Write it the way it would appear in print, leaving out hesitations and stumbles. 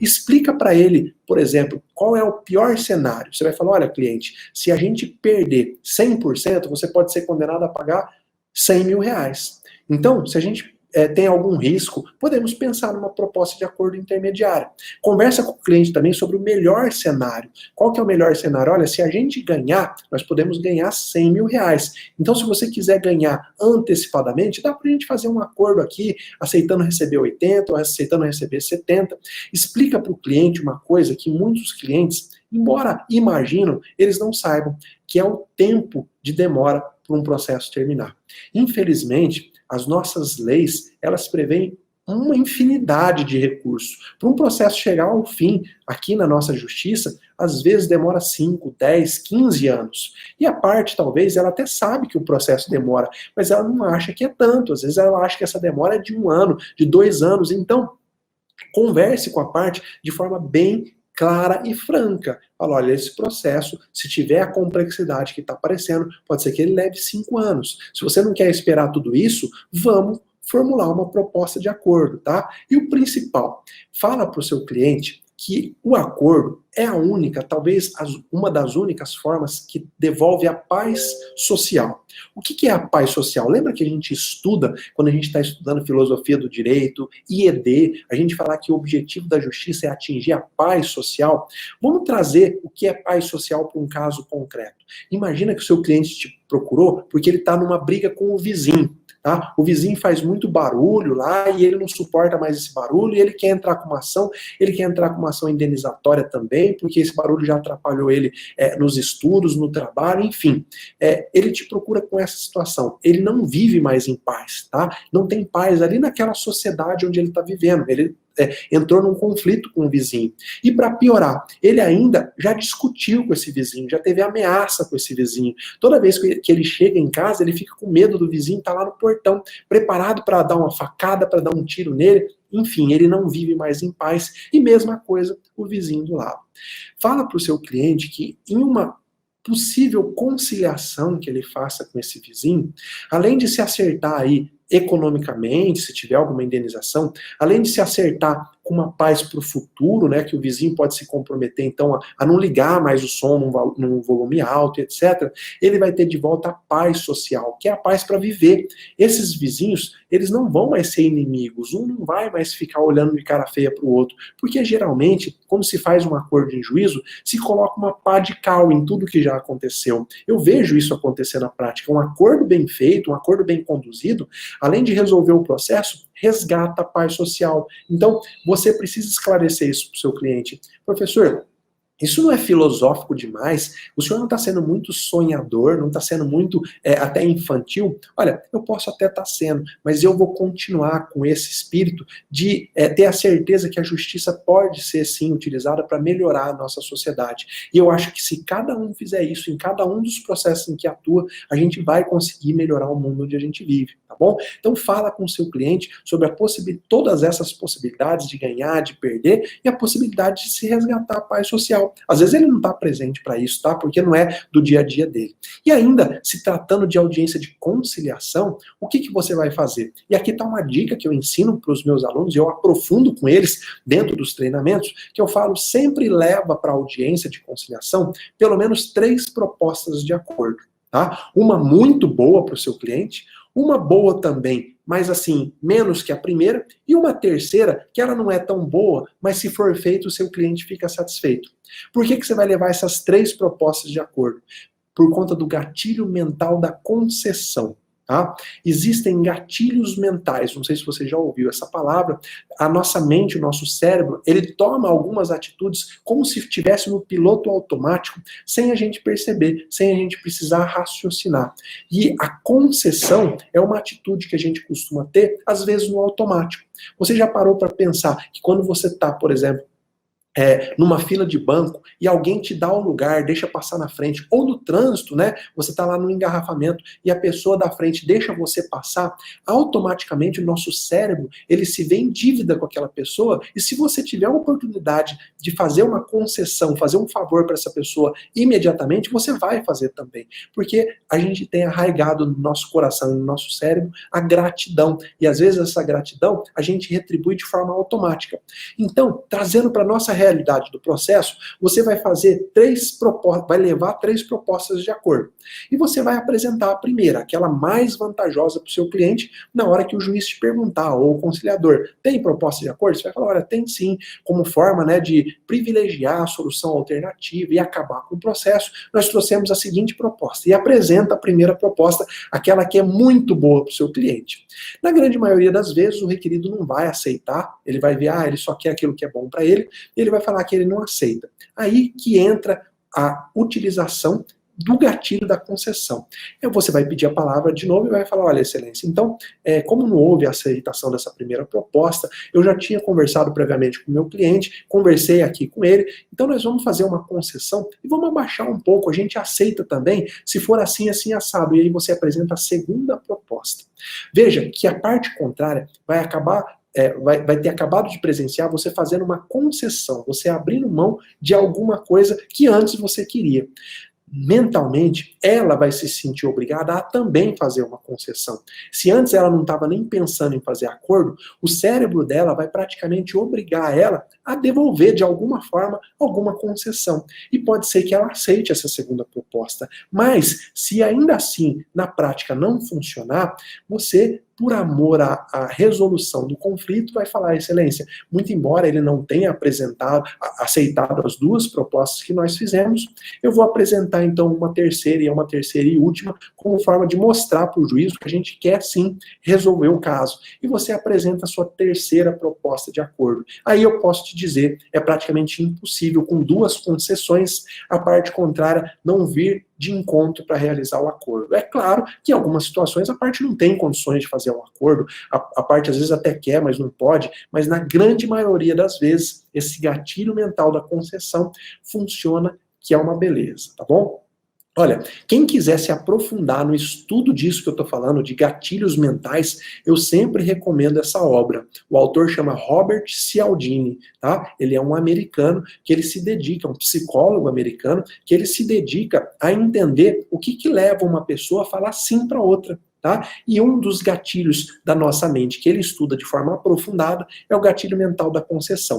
Explica para ele, por exemplo, qual é o pior cenário. Você vai falar, olha, cliente, se a gente perder 100%, você pode ser condenado a pagar 100 mil reais. Então, se a gente tem algum risco, podemos pensar numa proposta de acordo intermediário. Conversa com o cliente também sobre o melhor cenário. Qual que é o melhor cenário? Olha, se a gente ganhar, nós podemos ganhar 100 mil reais. Então, se você quiser ganhar antecipadamente, dá para a gente fazer um acordo aqui, aceitando receber 80, ou aceitando receber 70. Explica para o cliente uma coisa que muitos clientes, embora imaginam, eles não saibam, que é o tempo de demora para um processo terminar. Infelizmente, as nossas leis, elas prevêem uma infinidade de recursos. Para um processo chegar ao fim, aqui na nossa justiça, às vezes demora 5, 10, 15 anos. E a parte, talvez, ela até sabe que o processo demora, mas ela não acha que é tanto. Às vezes ela acha que essa demora é de 1 ano, de 2 anos. Então, converse com a parte de forma bem clara e franca. Fala, olha, esse processo, se tiver a complexidade que está aparecendo, pode ser que ele leve 5 anos. Se você não quer esperar tudo isso, vamos formular uma proposta de acordo, tá? E o principal, fala para o seu cliente que o acordo é a única, talvez uma das únicas formas que devolve a paz social. O que é a paz social? Lembra que a gente estuda, quando a gente está estudando filosofia do direito, IED, a gente fala que o objetivo da justiça é atingir a paz social? Vamos trazer o que é paz social para um caso concreto. Imagina que o seu cliente te procurou porque ele está numa briga com o vizinho. Tá? O vizinho faz muito barulho lá e ele não suporta mais esse barulho e ele quer entrar com uma ação, ele quer entrar com uma ação indenizatória também, porque esse barulho já atrapalhou ele nos estudos, no trabalho, enfim. Ele te procura com essa situação. Ele não vive mais em paz, tá? Não tem paz ali naquela sociedade onde ele está vivendo. Ele entrou num conflito com o vizinho. E para piorar, ele ainda já discutiu com esse vizinho, já teve ameaça com esse vizinho. Toda vez que ele chega em casa, ele fica com medo do vizinho estar lá no portão, preparado para dar uma facada, para dar um tiro nele. Enfim, ele não vive mais em paz. E mesma coisa, o vizinho do lado. Fala para o seu cliente que em uma possível conciliação que ele faça com esse vizinho, além de se acertar aí economicamente, se tiver alguma indenização, além de se acertar com uma paz para o futuro, né, que o vizinho pode se comprometer, então, a não ligar mais o som num volume alto, etc., ele vai ter de volta a paz social, que é a paz para viver. Esses vizinhos, eles não vão mais ser inimigos, um não vai mais ficar olhando de cara feia para o outro, porque geralmente, quando se faz um acordo em juízo, se coloca uma pá de cal em tudo que já aconteceu. Eu vejo isso acontecer na prática. Um acordo bem feito, um acordo bem conduzido, além de resolver o processo, resgata a paz social. Então, você precisa esclarecer isso para o seu cliente. Professor, isso não é filosófico demais? O senhor não está sendo muito sonhador, não está sendo muito até infantil? Olha, eu posso até estar sendo, mas eu vou continuar com esse espírito de ter a certeza que a justiça pode ser, sim, utilizada para melhorar a nossa sociedade. E eu acho que se cada um fizer isso, em cada um dos processos em que atua, a gente vai conseguir melhorar o mundo onde a gente vive, tá bom? Então fala com o seu cliente sobre todas essas possibilidades de ganhar, de perder, e a possibilidade de se resgatar a paz social. Às vezes ele não está presente para isso, tá? Porque não é do dia a dia dele. E ainda, se tratando de audiência de conciliação, o que você vai fazer? E aqui está uma dica que eu ensino para os meus alunos, e eu aprofundo com eles dentro dos treinamentos, que eu falo, sempre leva para a audiência de conciliação pelo menos 3 propostas de acordo, tá? Uma muito boa para o seu cliente, uma boa também, mas assim, menos que a primeira, e uma terceira, que ela não é tão boa, mas se for feito, o seu cliente fica satisfeito. Por que você vai levar essas 3 propostas de acordo? Por conta do gatilho mental da concessão. Tá? Existem gatilhos mentais, não sei se você já ouviu essa palavra, a nossa mente, o nosso cérebro, ele toma algumas atitudes como se estivesse no piloto automático, sem a gente perceber, sem a gente precisar raciocinar. E a concessão é uma atitude que a gente costuma ter, às vezes no automático. Você já parou para pensar que quando você está, por exemplo, numa fila de banco e alguém te dá o lugar, deixa passar na frente, ou no trânsito, né? Você está lá no engarrafamento e a pessoa da frente deixa você passar, automaticamente o nosso cérebro, ele se vê em dívida com aquela pessoa, e se você tiver a oportunidade de fazer uma concessão, fazer um favor para essa pessoa imediatamente, você vai fazer também, porque a gente tem arraigado no nosso coração, no nosso cérebro, a gratidão, e às vezes essa gratidão a gente retribui de forma automática. Então, trazendo para nossa realidade do processo, você vai fazer vai levar 3 propostas de acordo. E você vai apresentar a primeira, aquela mais vantajosa para o seu cliente, na hora que o juiz te perguntar, ou o conciliador, tem proposta de acordo? Você vai falar, olha, tem sim, como forma, né, de privilegiar a solução alternativa e acabar com o processo, nós trouxemos a seguinte proposta, e apresenta a primeira proposta, aquela que é muito boa para o seu cliente. Na grande maioria das vezes, o requerido não vai aceitar, ele vai ver, ele só quer aquilo que é bom para ele, e ele vai falar que ele não aceita. Aí que entra a utilização do gatilho da concessão. Você vai pedir a palavra de novo e vai falar, olha, excelência, então, como não houve a aceitação dessa primeira proposta, eu já tinha conversado previamente com o meu cliente, conversei aqui com ele, então nós vamos fazer uma concessão e vamos abaixar um pouco, a gente aceita também, se for assim, assim, assado, e aí você apresenta a segunda proposta. Veja que a parte contrária vai acabar vai ter acabado de presenciar você fazendo uma concessão, você abrindo mão de alguma coisa que antes você queria. Mentalmente, ela vai se sentir obrigada a também fazer uma concessão. Se antes ela não estava nem pensando em fazer acordo, o cérebro dela vai praticamente obrigar ela a devolver de alguma forma alguma concessão. E pode ser que ela aceite essa segunda proposta. Mas, se ainda assim, na prática, não funcionar, você, por amor à resolução do conflito, vai falar, excelência, muito embora ele não tenha aceitado as 2 propostas que nós fizemos, eu vou apresentar então uma terceira e última, como forma de mostrar para o juiz que a gente quer sim resolver o caso. E você apresenta a sua terceira proposta de acordo. Aí eu posso te dizer, é praticamente impossível, com 2 concessões, a parte contrária não vir de encontro para realizar o acordo. É claro que em algumas situações a parte não tem condições de fazer um acordo, a parte às vezes até quer, mas não pode, mas na grande maioria das vezes, esse gatilho mental da concessão funciona, que é uma beleza, tá bom? Olha, quem quiser se aprofundar no estudo disso que eu estou falando, de gatilhos mentais, eu sempre recomendo essa obra. O autor chama Robert Cialdini, tá? Ele é um americano que ele se dedica, um psicólogo americano, que ele se dedica a entender o que leva uma pessoa a falar sim para outra. Tá? E um dos gatilhos da nossa mente que ele estuda de forma aprofundada é o gatilho mental da concessão.